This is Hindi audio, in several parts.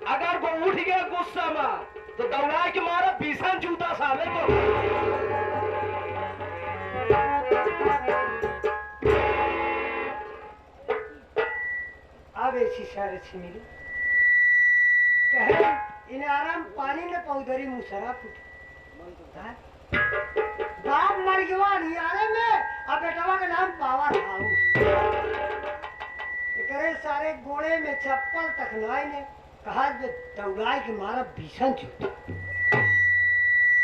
अगर वो उठ गया गुस्सा में तो दौड़ा के मारा भीषण जूता साले को। अब ऐसी सारे मिली कहे इन्हें आराम पानी ने पौधरी मुसरा फूट बाप मर गया नियारे में। अब बेटवा का नाम पावर हाउस करे सारे गोड़े में चप्पल तखनाई ने कहा दौड़ाई के मारा भीषण जूता।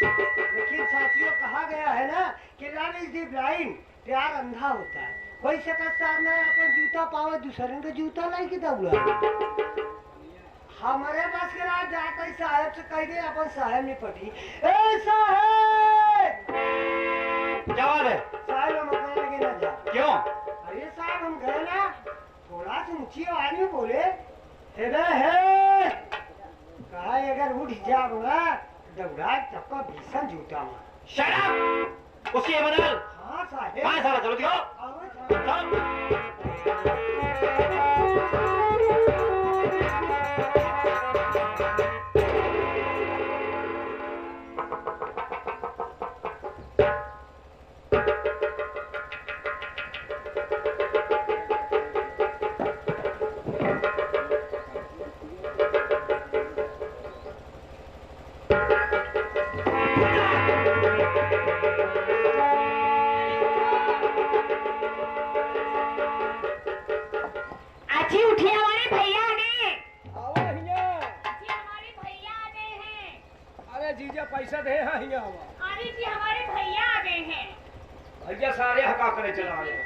लेकिन साथियों कहा गया है ना कि लव इज द ब्लाइंड, प्यार अंधा होता है। कोई शकत सामने अपन जूता पावे दूसरे का जूता लाई के दौड़ा हमारे बस के रात जाता ही साहब से कह दे अपन साहब ने पटी ए साहब क्या बात है साहब हम अपने लगे ना जा क्यों? अरे साहब हम गए ना थोड़ा सा ऊंची आवाज में बोले है कहा अगर उठ जाऊंगा दौड़ा चक्का भीषण जूता में। शट अप उसी ये बदल। हाँ साहब कहाँ साला चलो दिखाओ पैसा दे। हाँ अरे जी हमारे भैया आ गए हैं। भैया सारे हका करे चला गए।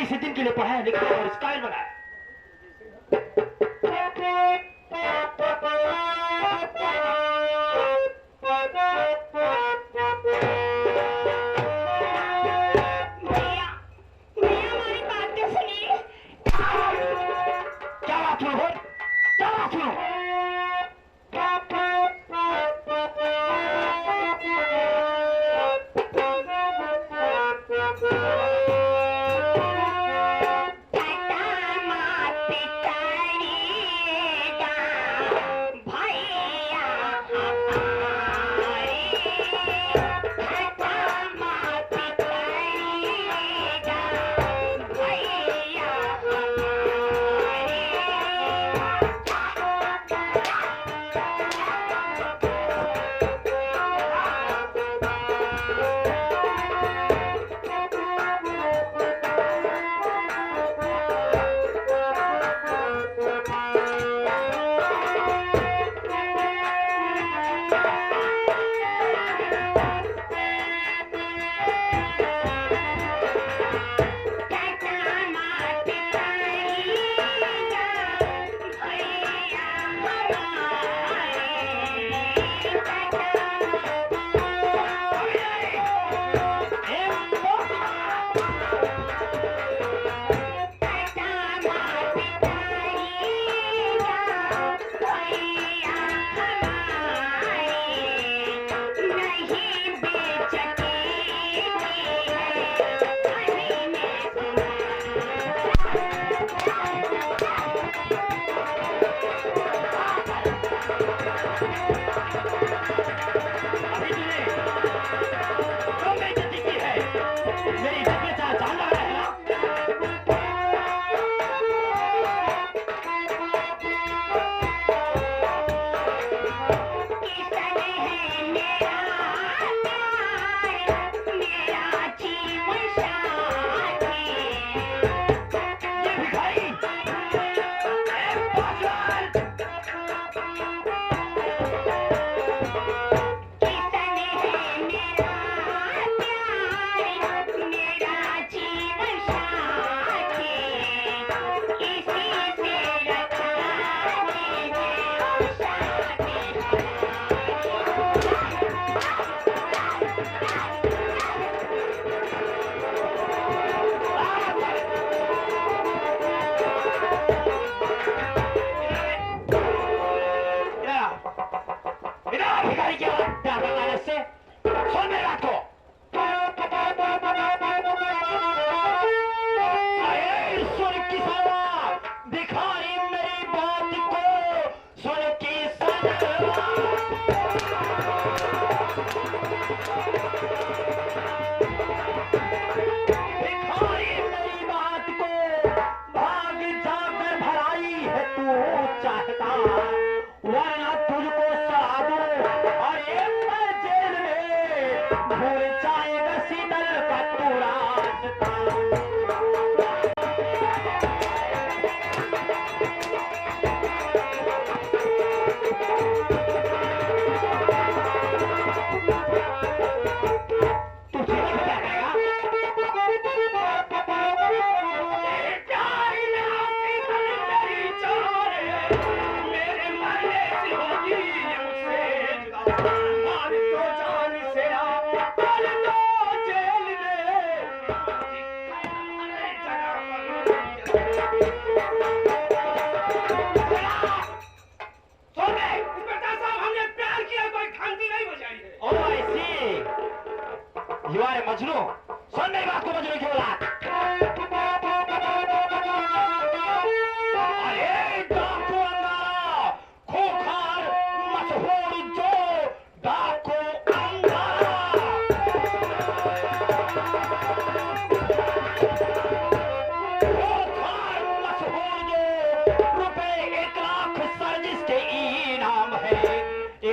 इसी दिन के लिए पढ़ाया लिखा और स्टाइल बनाया।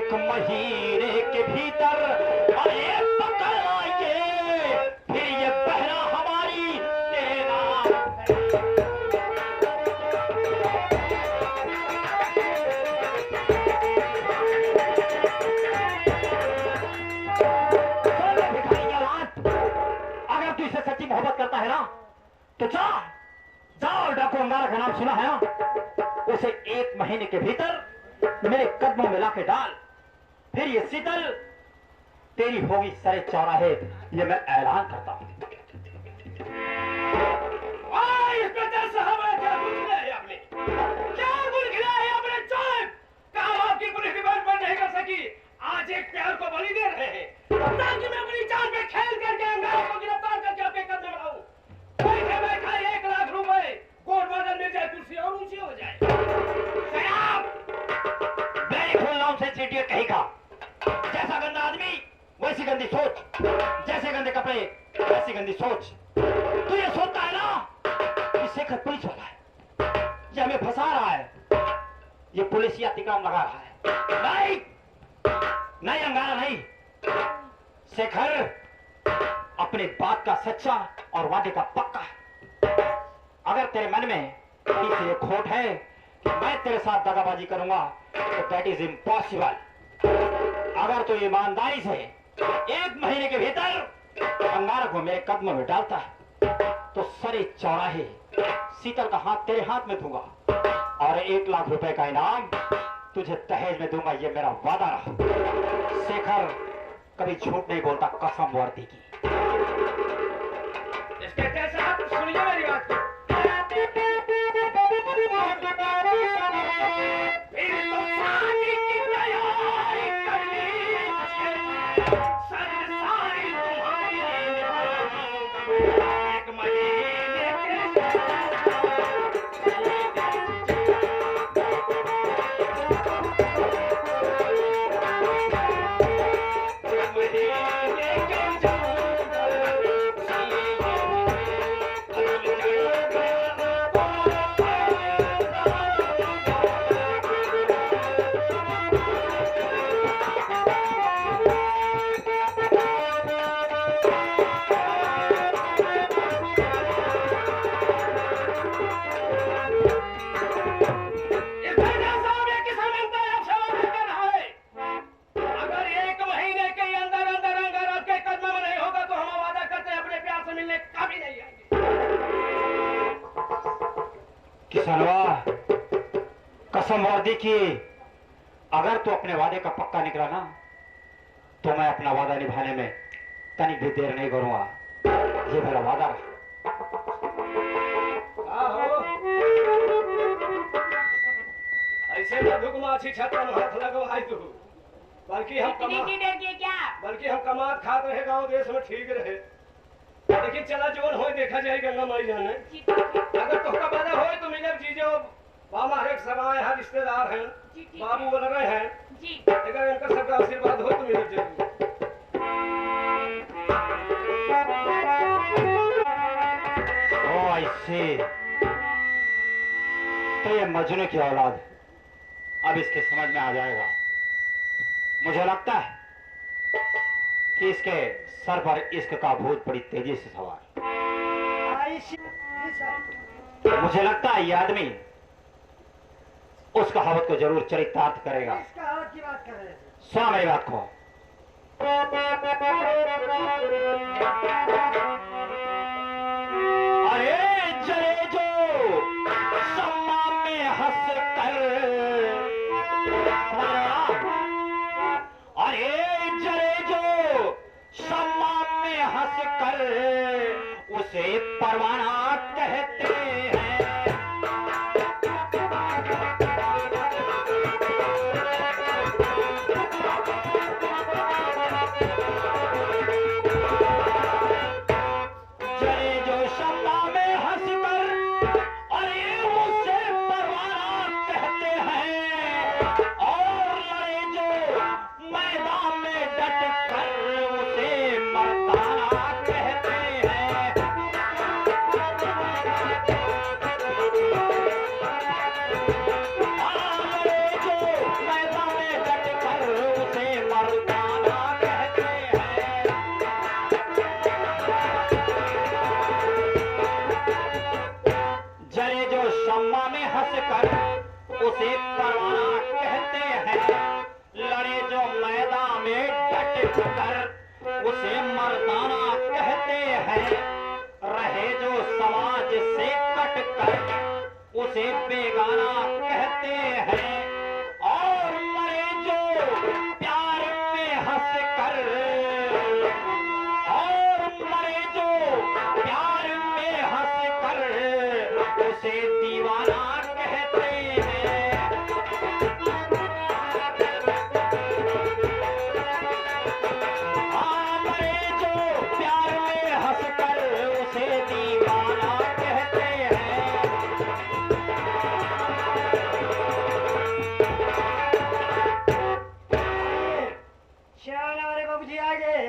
एक महीने के भीतर अरे पकड़ लाइए, फिर ये बहरा हमारी देना। अगर तू इससे सच्ची मोहब्बत करता है ना तो जाओ डाकू अंगारा का नाम सुना है ना, उसे 1 महीने के भीतर मेरे कदमों में लाके डाल, फिर ये शीतल तेरी होगी सरे चौराहे, ये मैं ऐलान करता हूं। इंस्पेक्टर साहब क्या गुल खिलाया है आपने? क्या गुल खिलाया है आपने? चुप! काम आपकी पुलिस डिपार्टमेंट पर नहीं कर सकी, आज एक प्यार को बलि दे रहे हैं ताकि मैं अपनी जान पे खेल करके अंगारों को गिरफ्तार करके आपके कदम में लाऊं। बैठे बैठा 1 लाख रुपए कोर्ट मार्जन मिल जाए, कुर्सी और ऊंची हो जाए। मैं खोल रहा हूं से चीटिए कहेगा, जैसा गंदा आदमी वैसी गंदी सोच, जैसे गंदे कपड़े वैसी गंदी सोच। तू ये सोचता है ना कि शेखर पुलिस वाला है, ये हमें फंसा रहा है, ये पुलिस या तिकाम लगा रहा है। नहीं नहीं अंगारा नहीं, शेखर अपने बात का सच्चा और वादे का पक्का है। अगर तेरे मन में किसी खोट है कि मैं तेरे साथ दगाबाजी करूंगा तो दैट इज इम्पॉसिबल। अगर तू ईमानदारी से 1 महीने के भीतर अंगारा को मेरे कदमों में डालता है तो सरे चौराहे शीतल का हाथ तेरे हाथ में दूंगा और 1 लाख रुपए का इनाम तुझे दहेज में दूंगा, ये मेरा वादा रहा। शेखर कभी झूठ नहीं बोलता, कसम वर्दी की। इंस्पेक्टर साहब सुनिए मेरी बात। किसनवा कसम वर्दी की, अगर तू अपने वादे का पक्का निकला ना तो मैं अपना वादा निभाने में तनिक भी देर नहीं करूंगा, ये मेरा वादा रहा। ऐसे मधुकुमाछी छत्ता में हाथ लगवाई तू, बल्कि हम कमात खात रहे, गाँव देश में ठीक रहे, लेकिन चला जोन हो देखा जाए गंगा माई जाने। अगर तो का वादा हो तो मिले जीजो बाबा हरेक समाए हैं, रिश्तेदार हैं, बाबू बन रहे हैं, अगर इनका सबका आशीर्वाद हो तो मिले जरूर। ऐसे तो ये मजनू की औलाद अब इसके समझ में आ जाएगा। मुझे लगता है कि इसके सर पर इश्क का भूत बड़ी तेजी से सवार। मुझे लगता है ये आदमी उस कहावत को जरूर चरितार्थ करेगा। इस कहावत की बात कर रहे हैं। सुना मेरी बात को। अरे जरे जो सम्मा में हंस कर, अरे जरे जो सम्मा में हंस कर उसे परवाना कहते हैं। उसे परवाना कहते हैं। लड़े जो मैदान में डट कर उसे मर्दाना कहते हैं। रहे जो समाज से कट कर उसे बेगाना कहते हैं। और मरे जो प्यार में हंस कर, और मरे जो प्यार में हंस कर उसे दीवाना कहते हैं। हाँ, मरे जो प्यार में हंस कर उसे दीवाना कहते हैं। श्याम हमारे बाबू जी आ गए।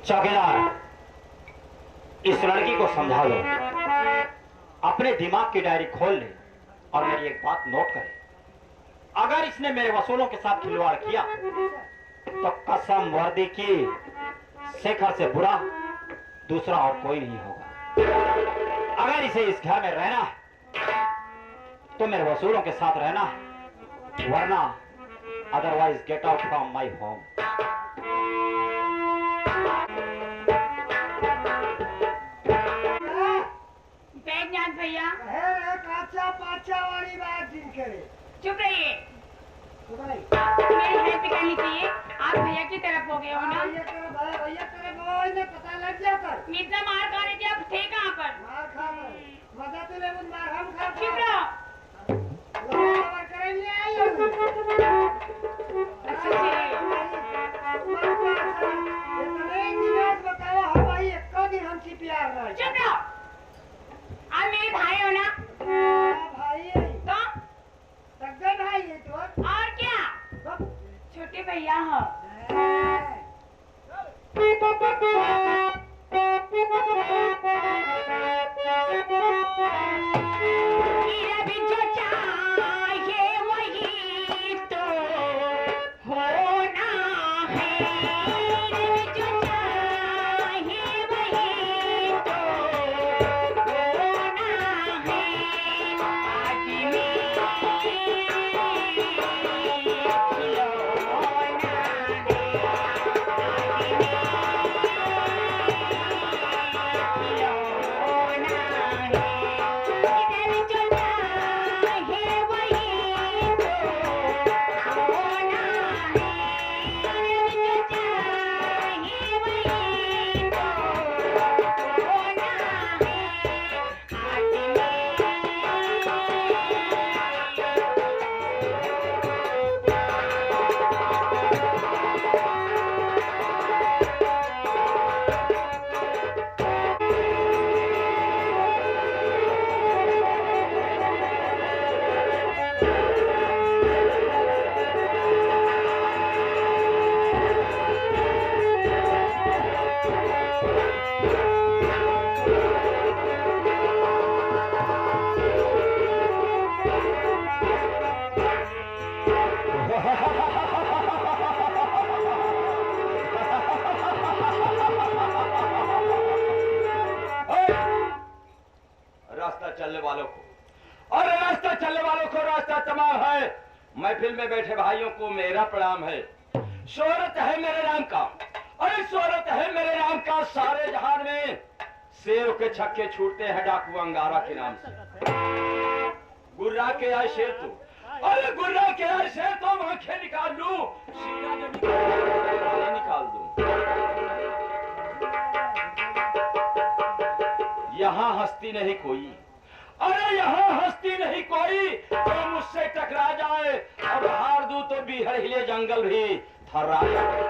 चौकीदार, इस लड़की को समझा लो, अपने दिमाग की डायरी खोल ले और मेरी एक बात नोट करे। अगर इसने मेरे वसूलों के साथ खिलवाड़ किया तो कसम वर्दी की, शेखर से बुरा दूसरा और कोई नहीं होगा। अगर इसे इस घर में रहना है तो मेरे वसूलों के साथ रहना है, वरना otherwise get out from my home. Baijnath भैया है काचा पाचा वाली बात जिन करे। चुप रहिए, तो भाई मेरी हेल्प करनी चाहिए। आप भैया की तरफ हो गए हो ना। भैया करे भाई, भैया करे भाई ने पता लग जाता। इतना मार खाने थे, आप थे कहाँ पर? मार खा मजा तो ले मार हम खा। चुप रहो। खबर करेंगे आई अच्छा जी। बताओ हम भाई एक दिन हम सी प्यार रहे। चुप रहो। आप मेरे भाई हो ना? भाई है तो सगे भाई है तो और क्या, छोटे भैया हो। मेरा भी जो चाहिए वही तो होना है। मेरा भी जो चाहिए वही तो होना है। आदमी रास्ता चलने वालों को, और रास्ता चलने वालों को रास्ता तमाम है। महफिल में बैठे भाइयों को मेरा प्रणाम है। शोहरत है मेरे नाम का, अरे शोहरत है मेरे नाम का। सारे जहान में शेरों के छक्के छूटते हैं डाकू अंगारा के नाम से। गुर्रा के आए शेर तो, अरे गुर्रा के आए शेर तो आंखें निकाल लूं, सीना जब निकाल दूं। यहाँ हस्ती नहीं कोई, अरे यहाँ हस्ती नहीं कोई तो मुझसे टकरा जाए। अब हार दूं तो बिहड़ हिले जंगल भी थर्रा जाए।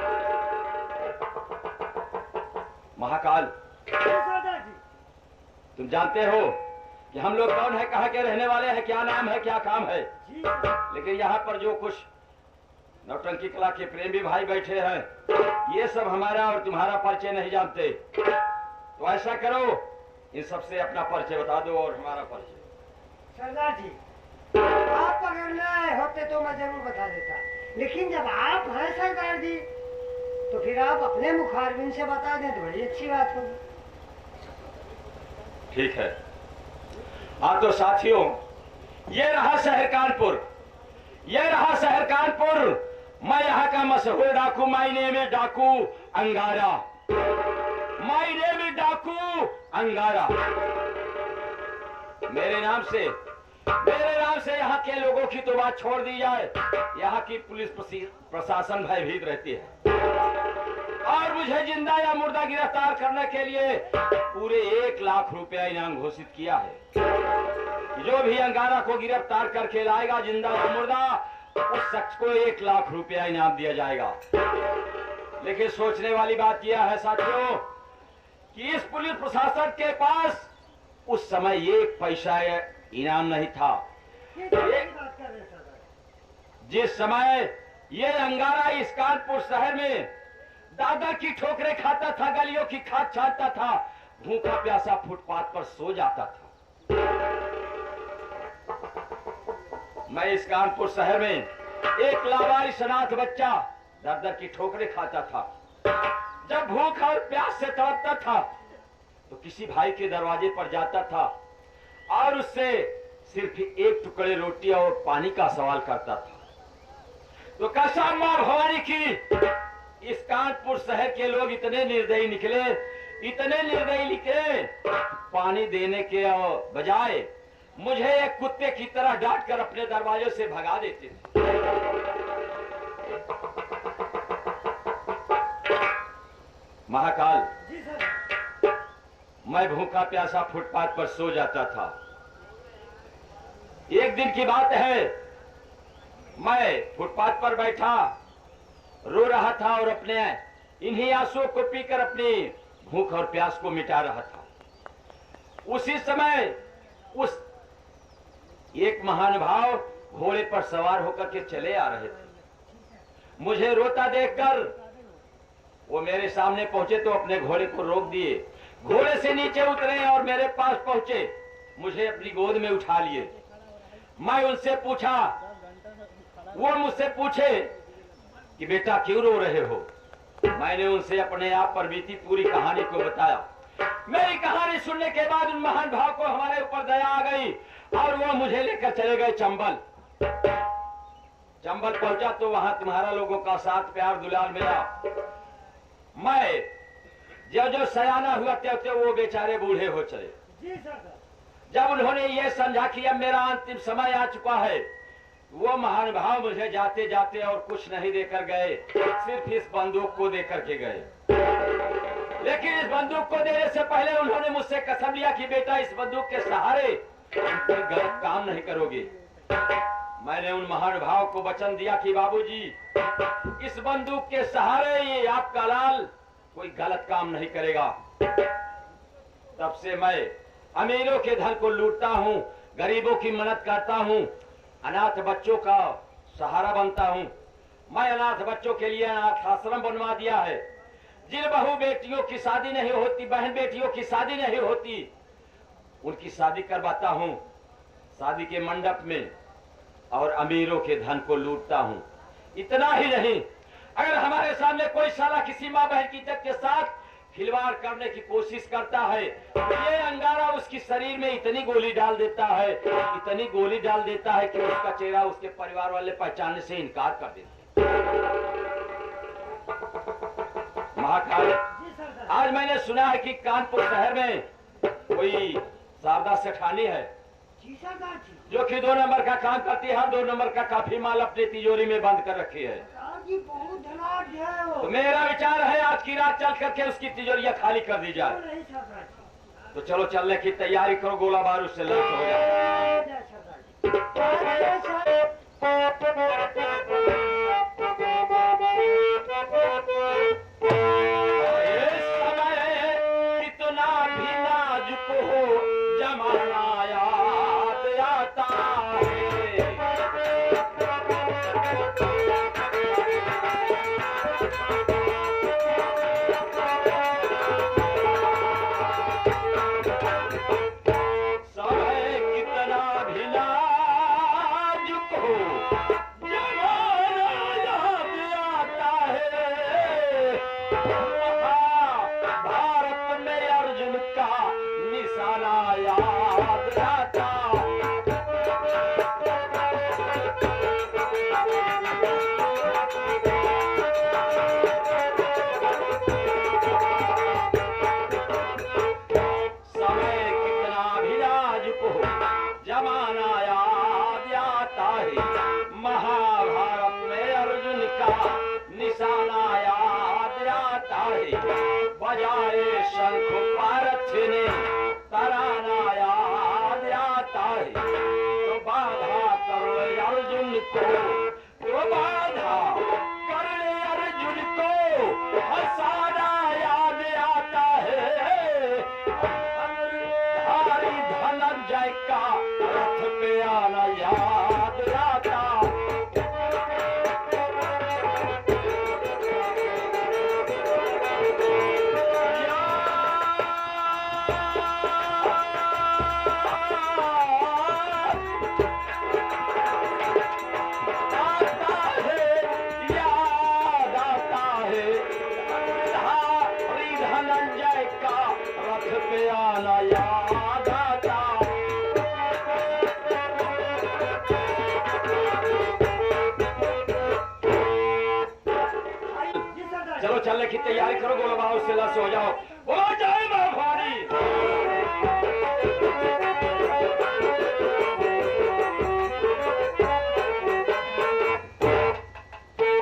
महाकाल, तुम जानते हो कि हम लोग कौन है, कहाँ के रहने वाले हैं, क्या नाम है, क्या काम है। लेकिन यहाँ पर जो कुछ नौटंकी कला के प्रेमी भाई बैठे हैं, ये सब हमारा और तुम्हारा परिचय नहीं जानते। तो ऐसा करो, इन सबसे अपना परिचय बता दो और हमारा परिचय। सरदार जी, आप अगर न होते तो मैं जरूर बता देता, लेकिन जब आप हैं सरदार जी तो फिर आप अपने मुखारबिन से बता दें तो बड़ी अच्छी बात होगी। ठीक है। हाँ तो साथियों, ये रहा शहर कानपुर। का मशहूर डाकू, माय नेम इज डाकू अंगारा, माय नेम इज डाकू अंगारा। मेरे नाम से यहाँ के लोगों की तो बात छोड़ दी जाए, यहाँ की पुलिस प्रशासन भयभीत रहती है और मुझे जिंदा या मुर्दा गिरफ्तार करने के लिए पूरे 1 लाख रुपया इनाम घोषित किया है। जो भी अंगारा को गिरफ्तार करके लाएगा जिंदा या मुर्दा, उस शख्स को 1 लाख रुपया इनाम दिया जाएगा। लेकिन सोचने वाली बात यह है साथियों कि इस पुलिस प्रशासन के पास उस समय 1 पैसा इनाम नहीं था। जिस समय ये अंगारा इस कानपुर शहर में दादा की ठोकरें खाता था, गलियों की खाद छाटता था, भूखा प्यासा फुटपाथ पर सो जाता था। मैं इस कानपुर शहर में एक लावारिस अनाथ बच्चा दर दर की ठोकरें खाता था। जब भूख और प्यास से तड़पता था तो किसी भाई के दरवाजे पर जाता था और उससे सिर्फ 1 टुकड़े रोटी और पानी का सवाल करता था। तो कसम मां भवानी की, इस कानपुर शहर के लोग इतने निर्दयी निकले, पानी देने के बजाय मुझे एक कुत्ते की तरह डांट कर अपने दरवाजे से भगा देते थे। महाकाल, मैं भूखा प्यासा फुटपाथ पर सो जाता था। एक दिन की बात है, मैं फुटपाथ पर बैठा रो रहा था और अपने इन्हीं आंसुओं को पीकर अपनी भूख और प्यास को मिटा रहा था। उसी समय उस एक महानुभाव घोड़े पर सवार होकर के चले आ रहे थे। मुझे रोता देखकर वो मेरे सामने पहुंचे तो अपने घोड़े को रोक दिए, घोड़े से नीचे उतरे और मेरे पास पहुंचे, मुझे अपनी गोद में उठा लिए। मैं उनसे पूछा, वो मुझसे पूछे कि बेटा क्यों रो रहे हो। मैंने उनसे अपने आप पर बीती पूरी कहानी को बताया। मेरी कहानी सुनने के बाद उन महान भाव को हमारे ऊपर दया आ गई और वो मुझे लेकर चले गए चंबल। चंबल पहुंचा तो वहां तुम्हारा लोगों का साथ प्यार दुलार मिला। मैं जो सयाना हुआ थे वो बेचारे बूढ़े हो चले। जब उन्होंने ये समझा कि अब मेरा अंतिम समय आ चुका है, वो महान भाव मुझे जाते जाते और कुछ नहीं देकर गए, सिर्फ इस बंदूक को देकर के गए। लेकिन इस बंदूक को देने से पहले उन्होंने मुझसे कसम लिया कि बेटा इस बंदूक के सहारे कोई गलत काम नहीं करोगे। मैंने उन महान भाव को वचन दिया कि बाबूजी, इस बंदूक के सहारे ये आपका लाल कोई गलत काम नहीं करेगा। तब से मैं अमीरों के धन को लूटता हूँ, गरीबों की मदद करता हूँ, अनाथ बच्चों का सहारा बनता हूँ। मैं अनाथ बच्चों के लिए अनाथ आश्रम बनवा दिया है। जिन बहू बेटियों की शादी नहीं होती, बहन बेटियों की शादी नहीं होती, उनकी शादी करवाता हूँ शादी के मंडप में और अमीरों के धन को लूटता हूँ। इतना ही नहीं, अगर हमारे सामने कोई साला किसी माँ बहन की इज्जत के साथ खिलवाड़ करने की कोशिश करता है, ये अंगारा उसकी शरीर में इतनी गोली डाल देता है, इतनी गोली डाल देता है कि उसका चेहरा उसके परिवार वाले पहचानने से इनकार कर देते हैं। महाकाल, आज मैंने सुना है कि कानपुर शहर में कोई शारदा सेठानी है जो कि 2 नंबर का काम करती है, हर 2 नंबर का काफी माल अपनी तिजोरी में बंद कर रखी है। बहुत धनाढ़ है वो। तो मेरा विचार है आज की रात चल करके उसकी तिजोरियां खाली कर दी जाए। तो चलो चलने की तैयारी करो, गोला बारूद से लैस हो जाए। इस समय कितना भी नाजुक हो जमाना याद आता है। जमाना याद आता। जी सरदार। चलो चलने की तैयारी करो, गोलबाव से हो जाओ। बोलो जय मां